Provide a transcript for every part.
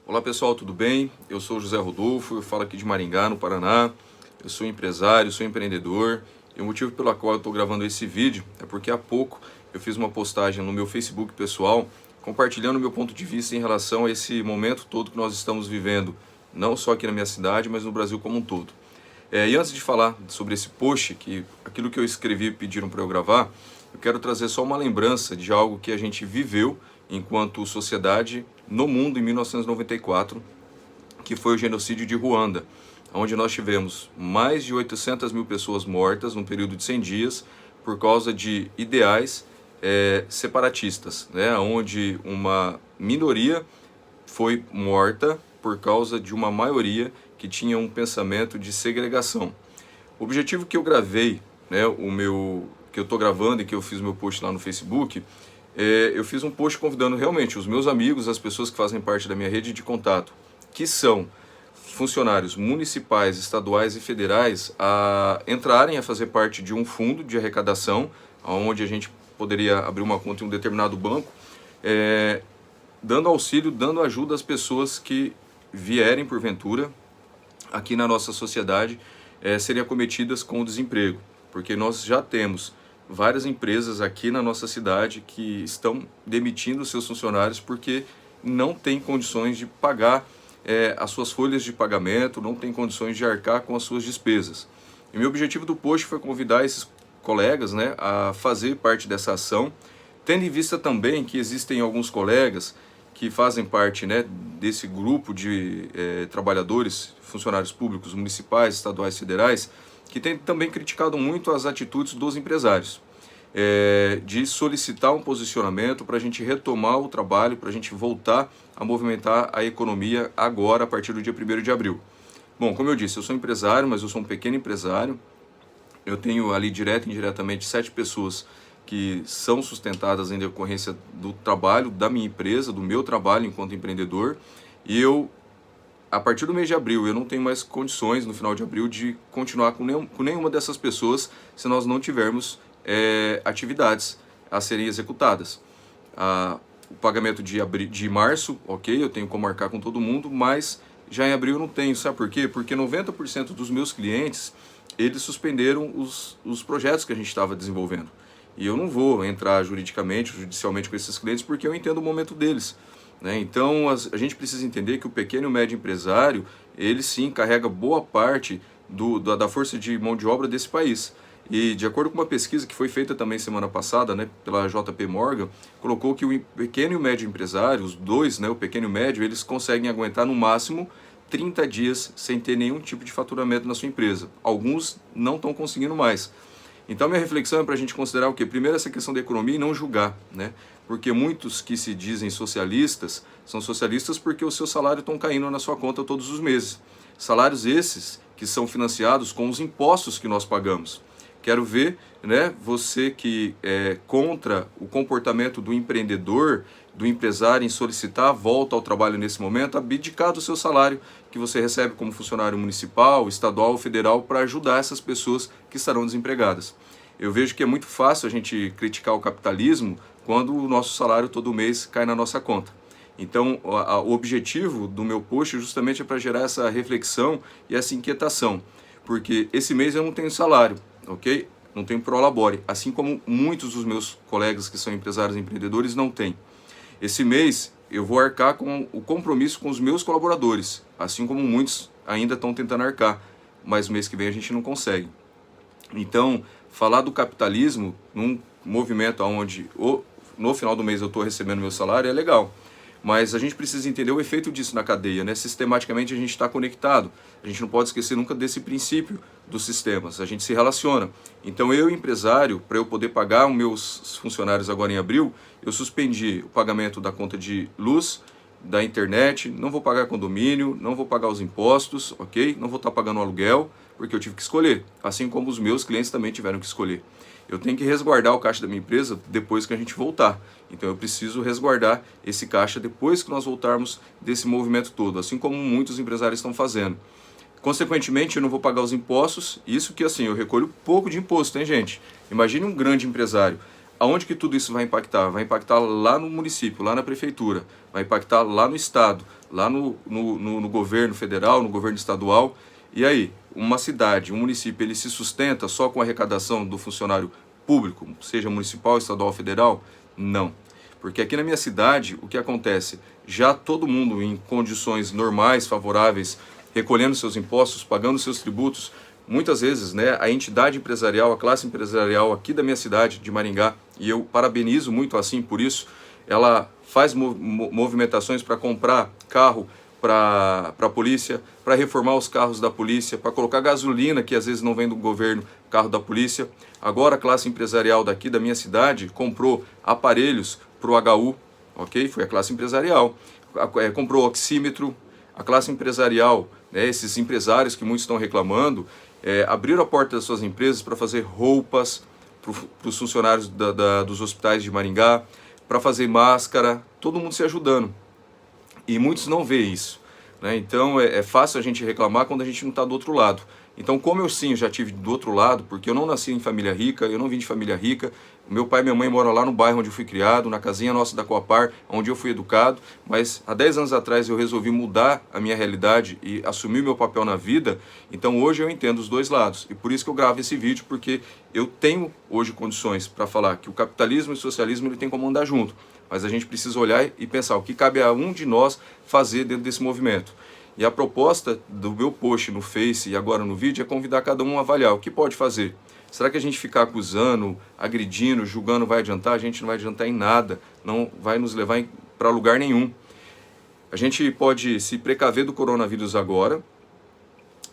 Olá pessoal, tudo bem? Eu sou o José Rodolfo, eu falo aqui de Maringá, no Paraná. Eu sou empresário, sou empreendedor e o motivo pelo qual eu estou gravando esse vídeo é porque há pouco eu fiz uma postagem no meu Facebook pessoal compartilhando meu ponto de vista em relação a esse momento todo que nós estamos vivendo, não só aqui na minha cidade, mas no Brasil como um todo. E antes de falar sobre esse post, aquilo que eu escrevi e pediram para eu gravar, eu quero trazer só uma lembrança de algo que a gente viveu enquanto sociedade no mundo em 1994, que foi o genocídio de Ruanda, onde nós tivemos mais de 800 mil pessoas mortas num período de 100 dias por causa de ideais separatistas, né, onde uma minoria foi morta por causa de uma maioria que tinha um pensamento de segregação. O objetivo que eu gravei, né, que eu estou gravando e que eu fiz meu post lá no Facebook, eu fiz um post convidando realmente os meus amigos, as pessoas que fazem parte da minha rede de contato, que são funcionários municipais, estaduais e federais, a entrarem a fazer parte de um fundo de arrecadação, onde a gente poderia abrir uma conta em um determinado banco, dando auxílio, dando ajuda às pessoas que vierem porventura aqui na nossa sociedade serem acometidas com o desemprego, porque nós já temos várias empresas aqui na nossa cidade que estão demitindo seus funcionários porque não têm condições de pagar as suas folhas de pagamento, não têm condições de arcar com as suas despesas. E meu objetivo do post foi convidar esses colegas, né, a fazer parte dessa ação, tendo em vista também que existem alguns colegas que fazem parte, né, desse grupo de trabalhadores, funcionários públicos, municipais, estaduais, federais, que tem também criticado muito as atitudes dos empresários, de solicitar um posicionamento para a gente retomar o trabalho, para a gente voltar a movimentar a economia agora, a partir do dia 1º de abril. Bom, como eu disse, eu sou empresário, mas eu sou um pequeno empresário. Eu tenho ali direto e indiretamente 7 pessoas que são sustentadas em decorrência do trabalho da minha empresa, do meu trabalho enquanto empreendedor, e a partir do mês de abril, eu não tenho mais condições, no final de abril, de continuar com nenhuma dessas pessoas se nós não tivermos atividades a serem executadas. O pagamento de março, ok, eu tenho como marcar com todo mundo, mas já em abril eu não tenho. Sabe por quê? Porque 90% dos meus clientes, eles suspenderam os projetos que a gente estava desenvolvendo. E eu não vou entrar juridicamente, judicialmente com esses clientes, porque eu entendo o momento deles. Então, a gente precisa entender que o pequeno e o médio empresário, ele sim carrega boa parte da força de mão de obra desse país. E de acordo com uma pesquisa que foi feita também semana passada, né, pela JP Morgan, colocou que o pequeno e o médio empresário, os dois, né, o pequeno e o médio, eles conseguem aguentar no máximo 30 dias sem ter nenhum tipo de faturamento na sua empresa. Alguns não estão conseguindo mais. Então, minha reflexão é para a gente considerar o quê? Primeiro, essa questão da economia e não julgar, né? Porque muitos que se dizem socialistas, são socialistas porque o seu salário estão caindo na sua conta todos os meses. Salários esses que são financiados com os impostos que nós pagamos. Quero ver, né, você que é contra o comportamento do empreendedor, do empresário em solicitar a volta ao trabalho nesse momento, abdicar do seu salário que você recebe como funcionário municipal, estadual ou federal para ajudar essas pessoas que estarão desempregadas. Eu vejo que é muito fácil a gente criticar o capitalismo quando o nosso salário todo mês cai na nossa conta. Então, o objetivo do meu post justamente é para gerar essa reflexão e essa inquietação, porque esse mês eu não tenho salário, ok? Não tenho prolabore, assim como muitos dos meus colegas que são empresários e empreendedores não têm. Esse mês eu vou arcar com o compromisso com os meus colaboradores, assim como muitos ainda estão tentando arcar, mas mês que vem a gente não consegue. Então, falar do capitalismo num movimento onde no final do mês eu estou recebendo meu salário é legal, mas a gente precisa entender o efeito disso na cadeia, né? Sistematicamente a gente está conectado, a gente não pode esquecer nunca desse princípio dos sistemas, a gente se relaciona. Então eu, empresário, para eu poder pagar os meus funcionários agora em abril, eu suspendi o pagamento da conta de luz, da internet, não vou pagar condomínio, não vou pagar os impostos, ok? Não vou estar pagando aluguel, porque eu tive que escolher, assim como os meus clientes também tiveram que escolher. Eu tenho que resguardar o caixa da minha empresa depois que a gente voltar. Então eu preciso resguardar esse caixa depois que nós voltarmos desse movimento todo, assim como muitos empresários estão fazendo. Consequentemente, eu não vou pagar os impostos, isso que assim, eu recolho pouco de imposto, hein, gente? Imagine um grande empresário. aonde que tudo isso vai impactar? Vai impactar lá no município, lá na prefeitura, vai impactar lá no estado, lá no governo federal, no governo estadual. E aí, uma cidade, um município, ele se sustenta só com a arrecadação do funcionário público, seja municipal, estadual, federal? Não. Porque aqui na minha cidade, o que acontece? Já todo mundo em condições normais, favoráveis, recolhendo seus impostos, pagando seus tributos, muitas vezes, né, a entidade empresarial, a classe empresarial aqui da minha cidade, de Maringá, e eu parabenizo muito assim por isso, ela faz movimentações para comprar carro para a polícia, para reformar os carros da polícia, para colocar gasolina, que às vezes não vem do governo, carro da polícia. Agora a classe empresarial daqui da minha cidade comprou aparelhos para o HU, ok? Foi a classe empresarial. Comprou oxímetro, a classe empresarial, né, esses empresários que muitos estão reclamando, abriram a porta das suas empresas para fazer roupas para os funcionários dos hospitais de Maringá, para fazer máscara, todo mundo se ajudando. E muitos não veem isso, né? Então é fácil a gente reclamar quando a gente não está do outro lado. Então, como eu sim já tive do outro lado, porque eu não nasci em família rica, eu não vim de família rica, meu pai e minha mãe moram lá no bairro onde eu fui criado, na casinha nossa da Coapar, onde eu fui educado, mas há 10 anos atrás eu resolvi mudar a minha realidade e assumir o meu papel na vida, então hoje eu entendo os dois lados. E por isso que eu gravo esse vídeo, porque eu tenho hoje condições para falar que o capitalismo e o socialismo ele tem como andar junto, mas a gente precisa olhar e pensar o que cabe a um de nós fazer dentro desse movimento. E a proposta do meu post no Face e agora no vídeo é convidar cada um a avaliar o que pode fazer. Será que a gente ficar acusando, agredindo, julgando vai adiantar? A gente não vai adiantar em nada, não vai nos levar para lugar nenhum. A gente pode se precaver do coronavírus agora,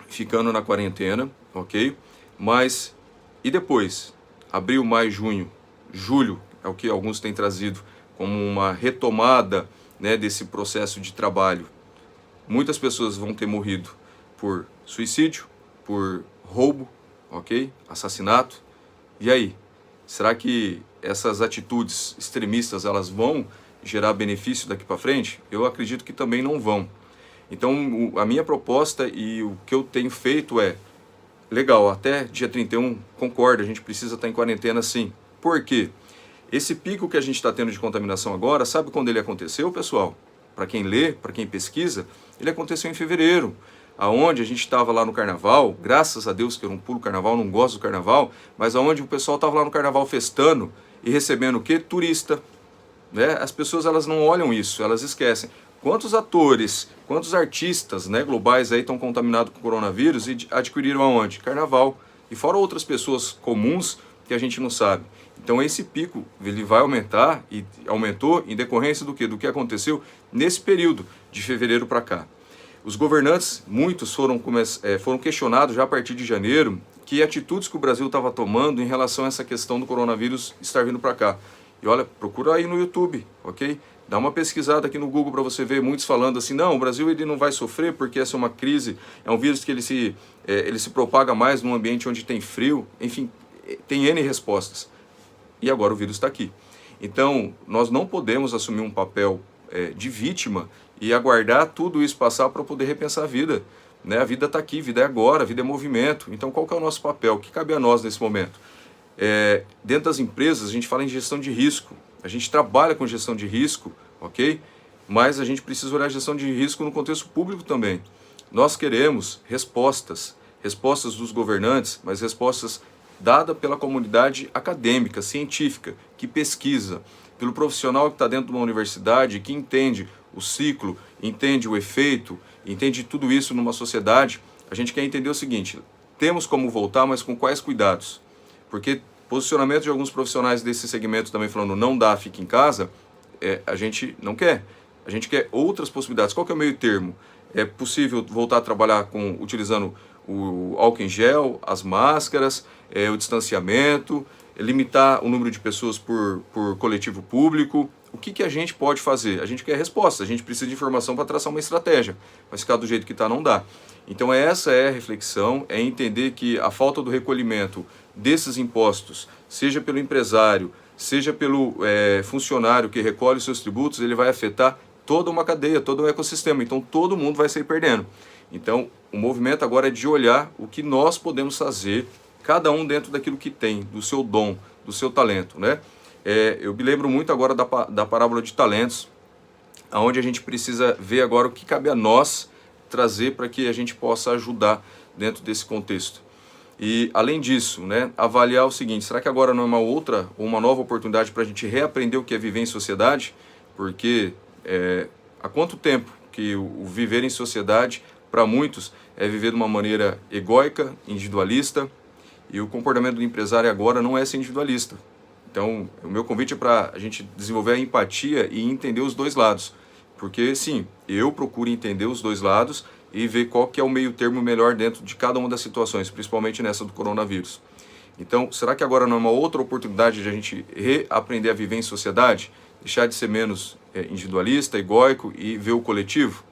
ficando na quarentena, ok? Mas e depois? Abril, maio, junho, julho, é o que alguns têm trazido como uma retomada, né, desse processo de trabalho. Muitas pessoas vão ter morrido por suicídio, por roubo, ok? Assassinato. E aí? Será que essas atitudes extremistas elas vão gerar benefício daqui para frente? Eu acredito que também não vão. Então, a minha proposta e o que eu tenho feito é, legal, até dia 31, concordo, a gente precisa estar em quarentena sim. Por quê? Esse pico que a gente está tendo de contaminação agora, sabe quando ele aconteceu, pessoal? Para quem lê, para quem pesquisa, ele aconteceu em fevereiro, aonde a gente estava lá no carnaval, graças a Deus que eu não pulo carnaval, não gosto do carnaval, mas aonde o pessoal estava lá no carnaval festando e recebendo o quê? Turista. Né? As pessoas elas não olham isso, elas esquecem. Quantos atores, quantos artistas, né, globais aí estão contaminados com o coronavírus e adquiriram aonde? Carnaval. E fora outras pessoas comuns que a gente não sabe. Então esse pico ele vai aumentar e aumentou em decorrência do quê? Do que aconteceu nesse período de fevereiro para cá. Os governantes, muitos foram questionados já a partir de janeiro que atitudes que o Brasil estava tomando em relação a essa questão do coronavírus estar vindo para cá. E olha, procura aí no YouTube, ok? Dá uma pesquisada aqui no Google para você ver muitos falando assim, não, o Brasil ele não vai sofrer porque essa é uma crise, é um vírus que ele se propaga mais num ambiente onde tem frio, enfim, tem N respostas. E agora o vírus está aqui. Então, nós não podemos assumir um papel de vítima e aguardar tudo isso passar para poder repensar a vida. Né? A vida está aqui, a vida é agora, a vida é movimento. Então, qual que é o nosso papel? O que cabe a nós nesse momento? Dentro das empresas, a gente fala em gestão de risco. A gente trabalha com gestão de risco, ok? Mas a gente precisa olhar a gestão de risco no contexto público também. Nós queremos respostas dos governantes, mas respostas dada pela comunidade acadêmica, científica, que pesquisa, pelo profissional que está dentro de uma universidade, que entende o ciclo, entende o efeito, entende tudo isso numa sociedade. A gente quer entender o seguinte, temos como voltar, mas com quais cuidados? Porque posicionamento de alguns profissionais desse segmento também falando não dá, fica em casa, a gente não quer. A gente quer outras possibilidades. Qual que é o meio termo? É possível voltar a trabalhar utilizando o álcool em gel, as máscaras, o distanciamento, limitar o número de pessoas por coletivo público. O que a gente pode fazer? A gente quer resposta, a gente precisa de informação para traçar uma estratégia. Mas ficar do jeito que está não dá. Então essa é a reflexão, é entender que a falta do recolhimento desses impostos, seja pelo empresário, seja pelo funcionário que recolhe os seus tributos, ele vai afetar toda uma cadeia, todo um ecossistema. Então todo mundo vai sair perdendo. Então o movimento agora é de olhar o que nós podemos fazer, cada um dentro daquilo que tem, do seu dom, do seu talento, né? Eu me lembro muito agora da parábola de talentos, onde a gente precisa ver agora o que cabe a nós trazer para que a gente possa ajudar dentro desse contexto. E além disso, né, avaliar o seguinte: será que agora não é uma outra ou uma nova oportunidade para a gente reaprender o que é viver em sociedade? Porque há quanto tempo que o viver em sociedade, para muitos, é viver de uma maneira egóica, individualista, e o comportamento do empresário agora não é ser individualista. Então, o meu convite é para a gente desenvolver a empatia e entender os dois lados. Porque, sim, eu procuro entender os dois lados e ver qual que é o meio termo melhor dentro de cada uma das situações, principalmente nessa do coronavírus. Então, será que agora não é uma outra oportunidade de a gente reaprender a viver em sociedade? Deixar de ser menos individualista, egóico e ver o coletivo?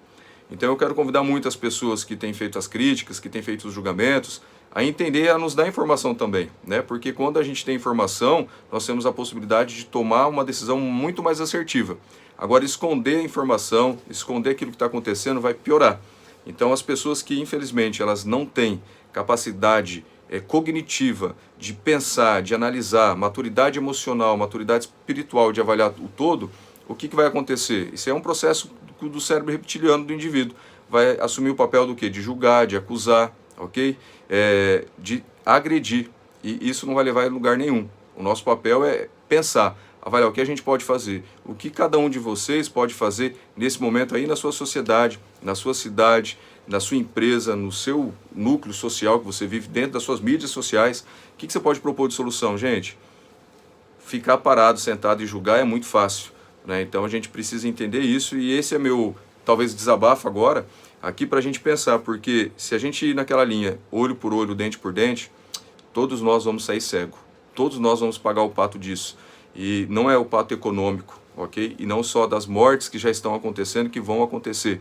Então eu quero convidar muitas pessoas que têm feito as críticas, que têm feito os julgamentos, a entender, a nos dar informação também, né? Porque quando a gente tem informação, nós temos a possibilidade de tomar uma decisão muito mais assertiva. Agora, esconder a informação, esconder aquilo que está acontecendo vai piorar. Então as pessoas que infelizmente elas não têm capacidade cognitiva de pensar, de analisar, maturidade emocional, maturidade espiritual de avaliar o todo, o que vai acontecer? Isso é um processo do cérebro reptiliano do indivíduo. Vai assumir o papel do quê? De julgar, de acusar, ok? De agredir. E isso não vai levar a lugar nenhum. O nosso papel é pensar, avaliar o que a gente pode fazer, o que cada um de vocês pode fazer nesse momento aí na sua sociedade, na sua cidade, na sua empresa, no seu núcleo social que você vive, dentro das suas mídias sociais. O que você pode propor de solução, gente? Ficar parado, sentado e julgar é muito fácil, né? Então a gente precisa entender isso, e esse é meu, talvez, desabafo agora, aqui para a gente pensar, porque se a gente ir naquela linha, olho por olho, dente por dente, todos nós vamos sair cego, todos nós vamos pagar o pato disso, e não é o pato econômico, ok? E não só das mortes que já estão acontecendo, que vão acontecer,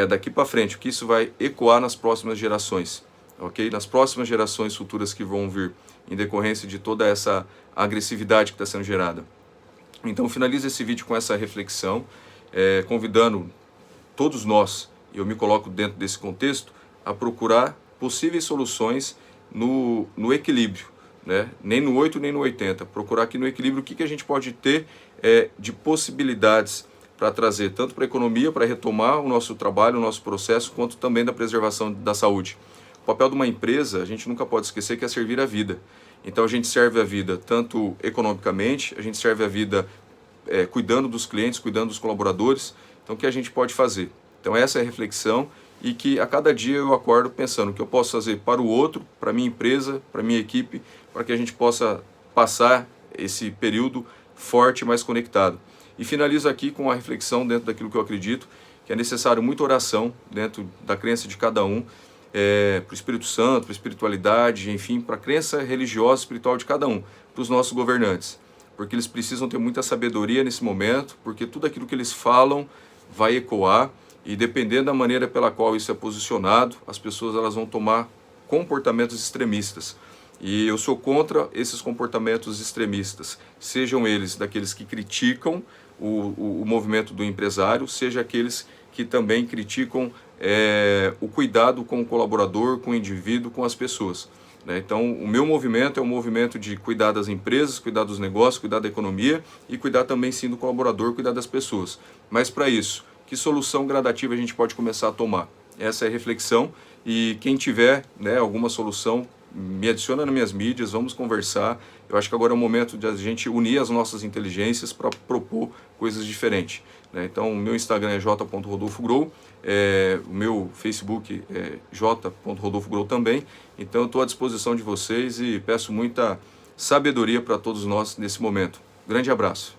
daqui para frente, o que isso vai ecoar nas próximas gerações, ok? Nas próximas gerações futuras que vão vir, em decorrência de toda essa agressividade que está sendo gerada. Então finalizo esse vídeo com essa reflexão, convidando todos nós, e eu me coloco dentro desse contexto, a procurar possíveis soluções no equilíbrio, né? Nem no 8 nem no 80, procurar aqui no equilíbrio o que a gente pode ter de possibilidades para trazer tanto para a economia, para retomar o nosso trabalho, o nosso processo, quanto também da preservação da saúde. O papel de uma empresa, a gente nunca pode esquecer, que é servir a vida. Então a gente serve a vida tanto economicamente, a gente serve a vida cuidando dos clientes, cuidando dos colaboradores. Então o que a gente pode fazer? Então essa é a reflexão, e que a cada dia eu acordo pensando o que eu posso fazer para o outro, para a minha empresa, para a minha equipe, para que a gente possa passar esse período forte, mais conectado. E finalizo aqui com a reflexão dentro daquilo que eu acredito, que é necessário muita oração dentro da crença de cada um, para o Espírito Santo, para a espiritualidade, enfim, para a crença religiosa, espiritual de cada um, para os nossos governantes, porque eles precisam ter muita sabedoria nesse momento, porque tudo aquilo que eles falam vai ecoar, e dependendo da maneira pela qual isso é posicionado, as pessoas elas vão tomar comportamentos extremistas. E eu sou contra esses comportamentos extremistas, sejam eles daqueles que criticam o movimento do empresário, seja aqueles que também criticam o cuidado com o colaborador, com o indivíduo, com as pessoas, né? Então, o meu movimento é um movimento de cuidar das empresas, cuidar dos negócios, cuidar da economia e cuidar também, sim, do colaborador, cuidar das pessoas. Mas, para isso, que solução gradativa a gente pode começar a tomar? Essa é a reflexão, e quem tiver, né, alguma solução, me adiciona nas minhas mídias, vamos conversar. Eu acho que agora é o momento de a gente unir as nossas inteligências para propor coisas diferentes, né? Então, o meu Instagram é j.rodolfogrow, o meu Facebook é j.rodolfogrow também. Então, eu estou à disposição de vocês e peço muita sabedoria para todos nós nesse momento. Grande abraço.